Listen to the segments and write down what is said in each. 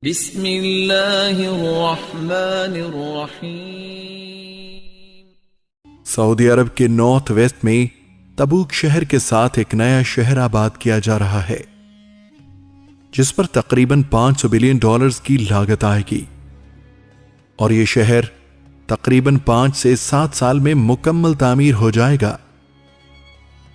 بسم اللہ الرحمن الرحیم۔ سعودی عرب کے نارتھ ویسٹ میں تبوک شہر کے ساتھ ایک نیا شہر آباد کیا جا رہا ہے جس پر تقریباً $500 بلین کی لاگت آئے گی، اور یہ شہر تقریباً 5 سے 7 سال میں مکمل تعمیر ہو جائے گا۔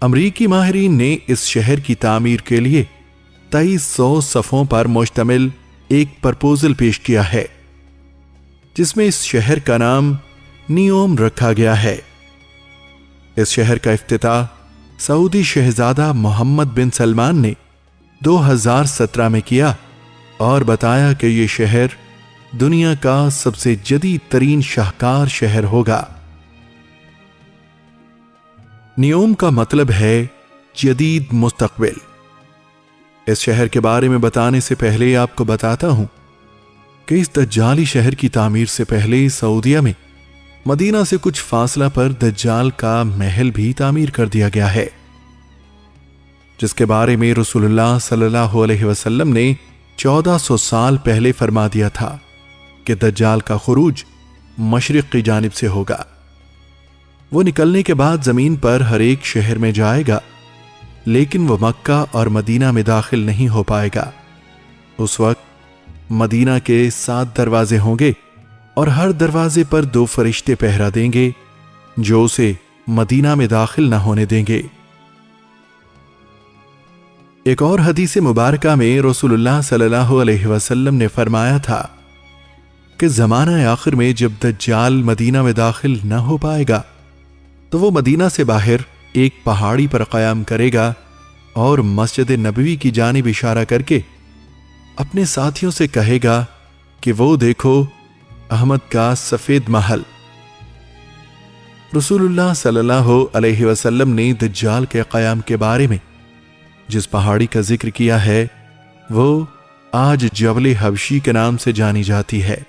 امریکی ماہرین نے اس شہر کی تعمیر کے لیے 2300 صفوں پر مشتمل ایک پرپوزل پیش کیا ہے جس میں اس شہر کا نام نیوم رکھا گیا ہے۔ اس شہر کا افتتاح سعودی شہزادہ محمد بن سلمان نے 2017 میں کیا اور بتایا کہ یہ شہر دنیا کا سب سے جدید ترین شاہکار شہر ہوگا۔ نیوم کا مطلب ہے جدید مستقبل۔ اس شہر کے بارے میں بتانے سے پہلے آپ کو بتاتا ہوں کہ اس دجالی شہر کی تعمیر سے پہلے سعودیہ میں مدینہ سے کچھ فاصلہ پر دجال کا محل بھی تعمیر کر دیا گیا ہے، جس کے بارے میں رسول اللہ صلی اللہ علیہ وسلم نے 1400 سال پہلے فرما دیا تھا کہ دجال کا خروج مشرق کی جانب سے ہوگا۔ وہ نکلنے کے بعد زمین پر ہر ایک شہر میں جائے گا، لیکن وہ مکہ اور مدینہ میں داخل نہیں ہو پائے گا۔ اس وقت مدینہ کے 7 دروازے ہوں گے اور ہر دروازے پر 2 فرشتے پہرا دیں گے جو اسے مدینہ میں داخل نہ ہونے دیں گے۔ ایک اور حدیث مبارکہ میں رسول اللہ صلی اللہ علیہ وسلم نے فرمایا تھا کہ زمانہ آخر میں جب دجال مدینہ میں داخل نہ ہو پائے گا تو وہ مدینہ سے باہر ایک پہاڑی پر قیام کرے گا اور مسجد نبوی کی جانب اشارہ کر کے اپنے ساتھیوں سے کہے گا کہ وہ دیکھو احمد کا سفید محل۔ رسول اللہ صلی اللہ علیہ وسلم نے دجال کے قیام کے بارے میں جس پہاڑی کا ذکر کیا ہے وہ آج جبل حبشی کے نام سے جانی جاتی ہے۔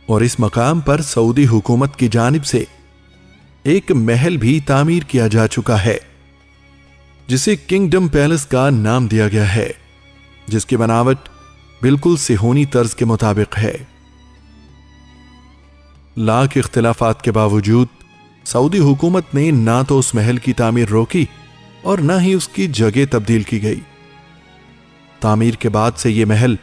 اور اس مقام پر سعودی حکومت کی جانب سے ایک محل بھی تعمیر کیا جا چکا ہے جسے کنگڈم پیلس کا نام دیا گیا ہے، جس کی بناوٹ بالکل صہیونی طرز کے مطابق ہے۔ لاکھ اختلافات کے باوجود سعودی حکومت نے نہ تو اس محل کی تعمیر روکی اور نہ ہی اس کی جگہ تبدیل کی گئی۔ تعمیر کے بعد سے یہ محل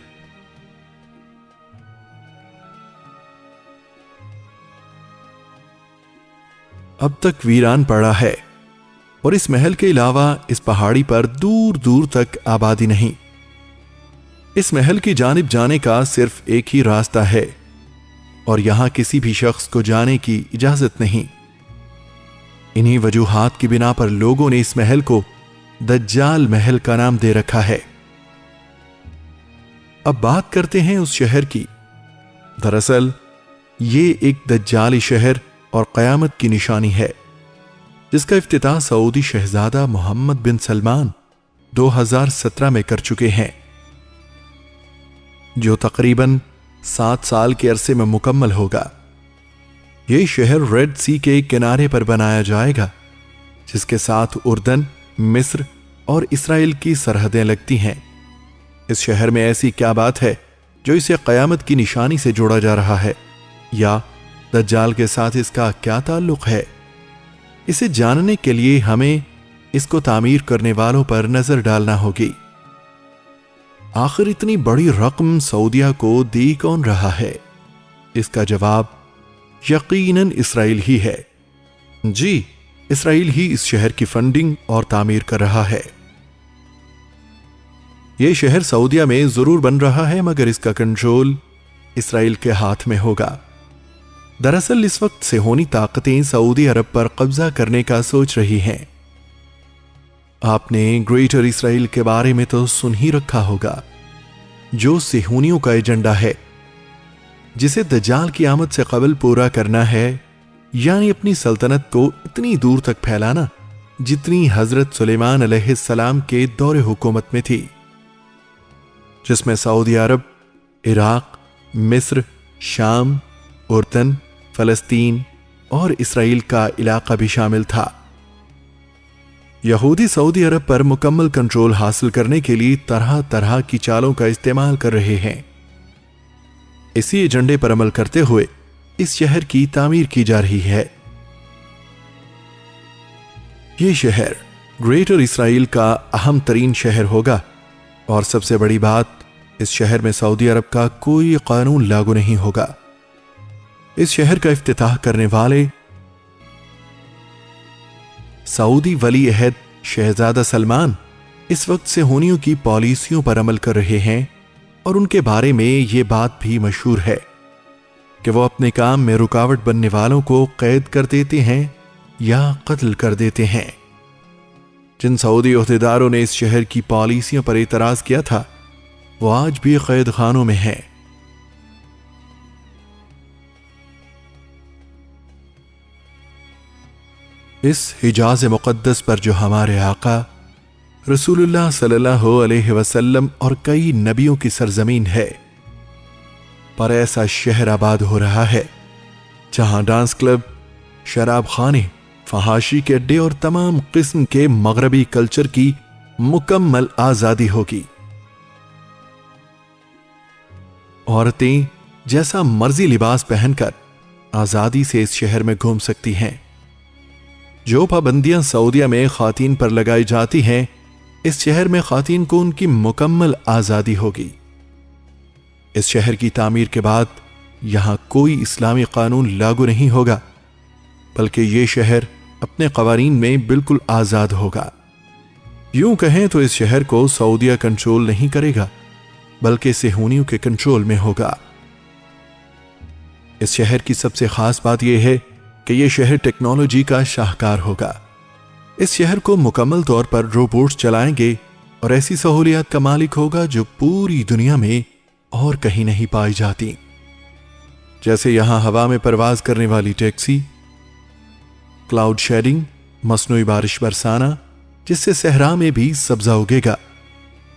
اب تک ویران پڑا ہے، اور اس محل کے علاوہ اس پہاڑی پر دور دور تک آبادی نہیں۔ اس محل کی جانب جانے کا صرف ایک ہی راستہ ہے اور یہاں کسی بھی شخص کو جانے کی اجازت نہیں۔ انہی وجوہات کی بنا پر لوگوں نے اس محل کو دجال محل کا نام دے رکھا ہے۔ اب بات کرتے ہیں اس شہر کی۔ دراصل یہ ایک دجالی شہر اور قیامت کی نشانی ہے جس کا افتتاح سعودی شہزادہ محمد بن سلمان 2017 میں کر چکے ہیں، جو تقریباً 7 سال کے عرصے میں مکمل ہوگا۔ یہ شہر ریڈ سی کے کنارے پر بنایا جائے گا جس کے ساتھ اردن، مصر اور اسرائیل کی سرحدیں لگتی ہیں۔ اس شہر میں ایسی کیا بات ہے جو اسے قیامت کی نشانی سے جوڑا جا رہا ہے، یا دجال کے ساتھ اس کا کیا تعلق ہے؟ اسے جاننے کے لیے ہمیں اس کو تعمیر کرنے والوں پر نظر ڈالنا ہوگی۔ آخر اتنی بڑی رقم سعودیہ کو دی کون رہا ہے؟ اس کا جواب یقیناً اسرائیل ہی ہے۔ جی، اسرائیل ہی اس شہر کی فنڈنگ اور تعمیر کر رہا ہے۔ یہ شہر سعودیہ میں ضرور بن رہا ہے، مگر اس کا کنٹرول اسرائیل کے ہاتھ میں ہوگا۔ دراصل اس وقت صہیونی طاقتیں سعودی عرب پر قبضہ کرنے کا سوچ رہی ہیں۔ آپ نے گریٹر اسرائیل کے بارے میں تو سن ہی رکھا ہوگا، جو صہیونیوں کا ایجنڈا ہے جسے دجال کی آمد سے قبل پورا کرنا ہے، یعنی اپنی سلطنت کو اتنی دور تک پھیلانا جتنی حضرت سلیمان علیہ السلام کے دور حکومت میں تھی، جس میں سعودی عرب، عراق، مصر، شام، اردن، فلسطین اور اسرائیل کا علاقہ بھی شامل تھا۔ یہودی سعودی عرب پر مکمل کنٹرول حاصل کرنے کے لیے طرح طرح کی چالوں کا استعمال کر رہے ہیں۔ اسی ایجنڈے پر عمل کرتے ہوئے اس شہر کی تعمیر کی جا رہی ہے۔ یہ شہر گریٹر اسرائیل کا اہم ترین شہر ہوگا، اور سب سے بڑی بات، اس شہر میں سعودی عرب کا کوئی قانون لاگو نہیں ہوگا۔ اس شہر کا افتتاح کرنے والے سعودی ولی عہد شہزادہ سلمان اس وقت صہیونیوں کی پالیسیوں پر عمل کر رہے ہیں، اور ان کے بارے میں یہ بات بھی مشہور ہے کہ وہ اپنے کام میں رکاوٹ بننے والوں کو قید کر دیتے ہیں یا قتل کر دیتے ہیں۔ جن سعودی عہدیداروں نے اس شہر کی پالیسیوں پر اعتراض کیا تھا وہ آج بھی قید خانوں میں ہیں۔ اس حجاز مقدس پر جو ہمارے آقا رسول اللہ صلی اللہ علیہ وسلم اور کئی نبیوں کی سرزمین ہے، پر ایسا شہر آباد ہو رہا ہے جہاں ڈانس کلب، شراب خانے، فحاشی کے اڈے اور تمام قسم کے مغربی کلچر کی مکمل آزادی ہوگی۔ عورتیں جیسا مرضی لباس پہن کر آزادی سے اس شہر میں گھوم سکتی ہیں۔ جو پابندیاں سعودیہ میں خواتین پر لگائی جاتی ہیں، اس شہر میں خواتین کو ان کی مکمل آزادی ہوگی۔ اس شہر کی تعمیر کے بعد یہاں کوئی اسلامی قانون لاگو نہیں ہوگا، بلکہ یہ شہر اپنے قوانین میں بالکل آزاد ہوگا۔ یوں کہیں تو اس شہر کو سعودیہ کنٹرول نہیں کرے گا، بلکہ صہیونیوں کے کنٹرول میں ہوگا۔ اس شہر کی سب سے خاص بات یہ ہے کہ یہ شہر ٹیکنالوجی کا شاہکار ہوگا۔ اس شہر کو مکمل طور پر روبوٹس چلائیں گے اور ایسی سہولیات کا مالک ہوگا جو پوری دنیا میں اور کہیں نہیں پائی جاتی، جیسے یہاں ہوا میں پرواز کرنے والی ٹیکسی، کلاؤڈ شیڈنگ، مصنوعی بارش برسانا جس سے صحرا میں بھی سبزہ اگے گا۔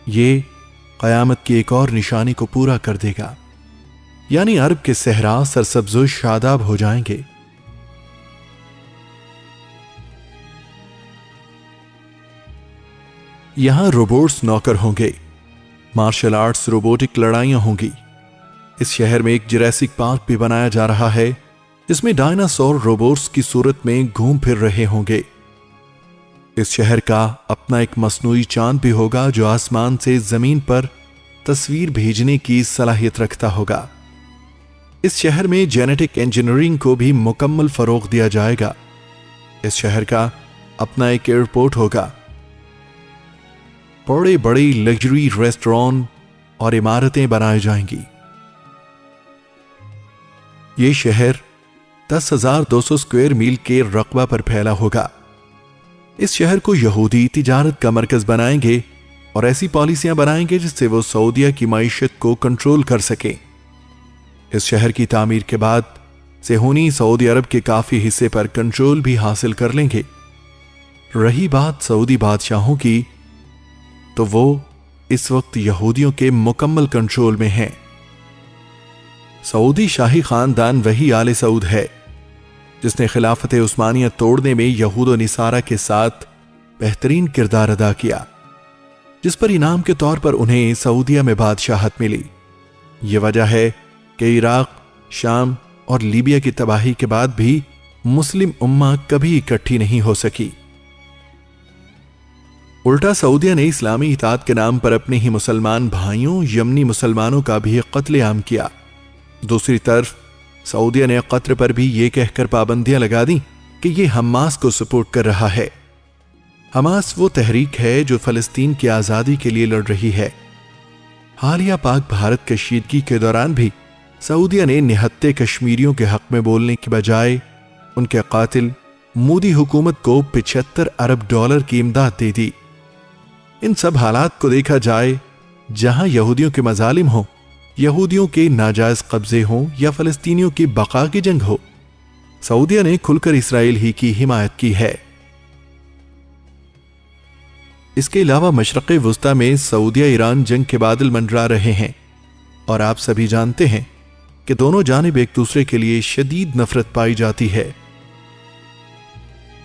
یہ قیامت کی ایک اور نشانی کو پورا کر دے گا، یعنی عرب کے صحرا سرسبز و شاداب ہو جائیں گے۔ یہاں روبوٹس نوکر ہوں گے، مارشل آرٹس روبوٹک لڑائیاں ہوں گی۔ اس شہر میں ایک جراسک پارک بھی بنایا جا رہا ہے جس میں ڈائناسور روبوٹس کی صورت میں گھوم پھر رہے ہوں گے۔ اس شہر کا اپنا ایک مصنوعی چاند بھی ہوگا جو آسمان سے زمین پر تصویر بھیجنے کی صلاحیت رکھتا ہوگا۔ اس شہر میں جینیٹک انجینئرنگ کو بھی مکمل فروغ دیا جائے گا۔ اس شہر کا اپنا ایک ایئرپورٹ ہوگا، بڑے بڑے لگژری ریسٹوران اور عمارتیں بنائی جائیں گی۔ یہ شہر 10,200 اسکوائر میل کے رقبہ پر پھیلا ہوگا۔ اس شہر کو یہودی تجارت کا مرکز بنائیں گے اور ایسی پالیسیاں بنائیں گے جس سے وہ سعودیہ کی معیشت کو کنٹرول کر سکیں۔ اس شہر کی تعمیر کے بعد صہیونی سعودی عرب کے کافی حصے پر کنٹرول بھی حاصل کر لیں گے۔ رہی بات سعودی بادشاہوں کی، تو وہ اس وقت یہودیوں کے مکمل کنٹرول میں ہیں۔ سعودی شاہی خاندان وہی آل سعود ہے جس نے خلافت عثمانیہ توڑنے میں یہود و نصارہ کے ساتھ بہترین کردار ادا کیا، جس پر انعام کے طور پر انہیں سعودیہ میں بادشاہت ملی۔ یہ وجہ ہے کہ عراق، شام اور لیبیا کی تباہی کے بعد بھی مسلم امہ کبھی اکٹھی نہیں ہو سکی۔ الٹا سعودیہ نے اسلامی اطاعت کے نام پر اپنے ہی مسلمان بھائیوں یمنی مسلمانوں کا بھی قتل عام کیا۔ دوسری طرف سعودیہ نے قطر پر بھی یہ کہہ کر پابندیاں لگا دیں کہ یہ حماس کو سپورٹ کر رہا ہے۔ حماس وہ تحریک ہے جو فلسطین کی آزادی کے لیے لڑ رہی ہے۔ حالیہ پاک بھارت کشیدگی کے دوران بھی سعودیہ نے نہتے کشمیریوں کے حق میں بولنے کی بجائے ان کے قاتل مودی حکومت کو $75 ارب کی امداد دے دی۔ ان سب حالات کو دیکھا جائے، جہاں یہودیوں کے مظالم ہوں، یہودیوں کے ناجائز قبضے ہوں یا فلسطینیوں کی بقا کی جنگ ہو، سعودیہ نے کھل کر اسرائیل ہی کی حمایت کی ہے۔ اس کے علاوہ مشرق وسطی میں سعودیہ ایران جنگ کے بادل منڈرا رہے ہیں، اور آپ سبھی جانتے ہیں کہ دونوں جانب ایک دوسرے کے لیے شدید نفرت پائی جاتی ہے۔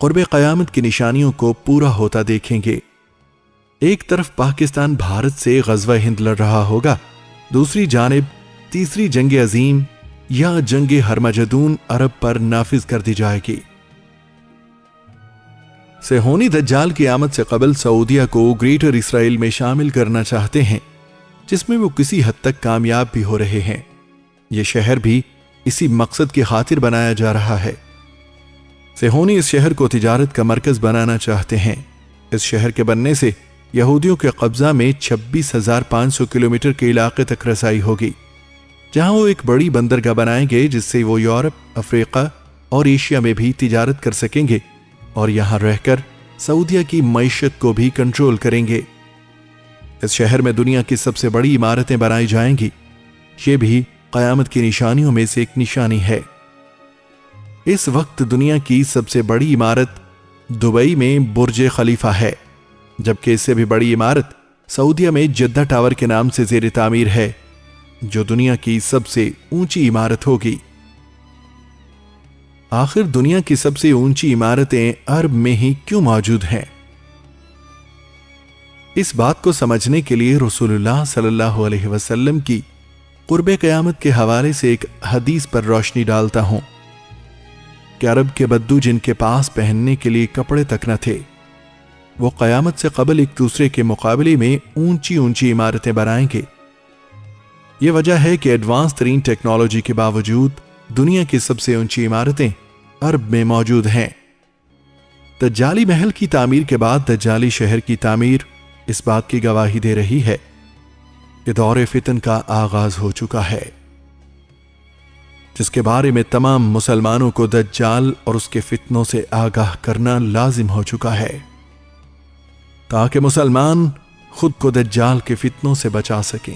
قرب قیامت کی نشانیوں کو پورا ہوتا دیکھیں گے۔ ایک طرف پاکستان بھارت سے غزوہ ہند لڑ رہا ہوگا، دوسری جانب تیسری جنگ عظیم یا جنگ ہرمجدون عرب پر نافذ کر دی جائے گی۔ صہیونی دجال کی آمد سے قبل سعودیہ کو گریٹر اسرائیل میں شامل کرنا چاہتے ہیں، جس میں وہ کسی حد تک کامیاب بھی ہو رہے ہیں۔ یہ شہر بھی اسی مقصد کی خاطر بنایا جا رہا ہے۔ صہیونی اس شہر کو تجارت کا مرکز بنانا چاہتے ہیں۔ اس شہر کے بننے سے یہودیوں کے قبضہ میں 26,500 کلومیٹر کے علاقے تک رسائی ہوگی، جہاں وہ ایک بڑی بندرگاہ بنائیں گے جس سے وہ یورپ، افریقہ اور ایشیا میں بھی تجارت کر سکیں گے اور یہاں رہ کر سعودیہ کی معیشت کو بھی کنٹرول کریں گے۔ اس شہر میں دنیا کی سب سے بڑی عمارتیں بنائی جائیں گی۔ یہ بھی قیامت کی نشانیوں میں سے ایک نشانی ہے۔ اس وقت دنیا کی سب سے بڑی عمارت دبئی میں برج خلیفہ ہے، جبکہ اس سے بھی بڑی عمارت سعودیہ میں جدہ ٹاور کے نام سے زیر تعمیر ہے، جو دنیا کی سب سے اونچی عمارت ہوگی۔ آخر دنیا کی سب سے اونچی عمارتیں عرب میں ہی کیوں موجود ہیں؟ اس بات کو سمجھنے کے لیے رسول اللہ صلی اللہ علیہ وسلم کی قرب قیامت کے حوالے سے ایک حدیث پر روشنی ڈالتا ہوں کہ عرب کے بدو جن کے پاس پہننے کے لیے کپڑے تک نہ تھے، وہ قیامت سے قبل ایک دوسرے کے مقابلے میں اونچی اونچی عمارتیں بنائیں گے۔ یہ وجہ ہے کہ ایڈوانس ترین ٹیکنالوجی کے باوجود دنیا کی سب سے اونچی عمارتیں عرب میں موجود ہیں۔ دجالی محل کی تعمیر کے بعد دجالی شہر کی تعمیر اس بات کی گواہی دے رہی ہے کہ دور فتن کا آغاز ہو چکا ہے، جس کے بارے میں تمام مسلمانوں کو دجال اور اس کے فتنوں سے آگاہ کرنا لازم ہو چکا ہے، تاکہ مسلمان خود کو دجال کے فتنوں سے بچا سکیں۔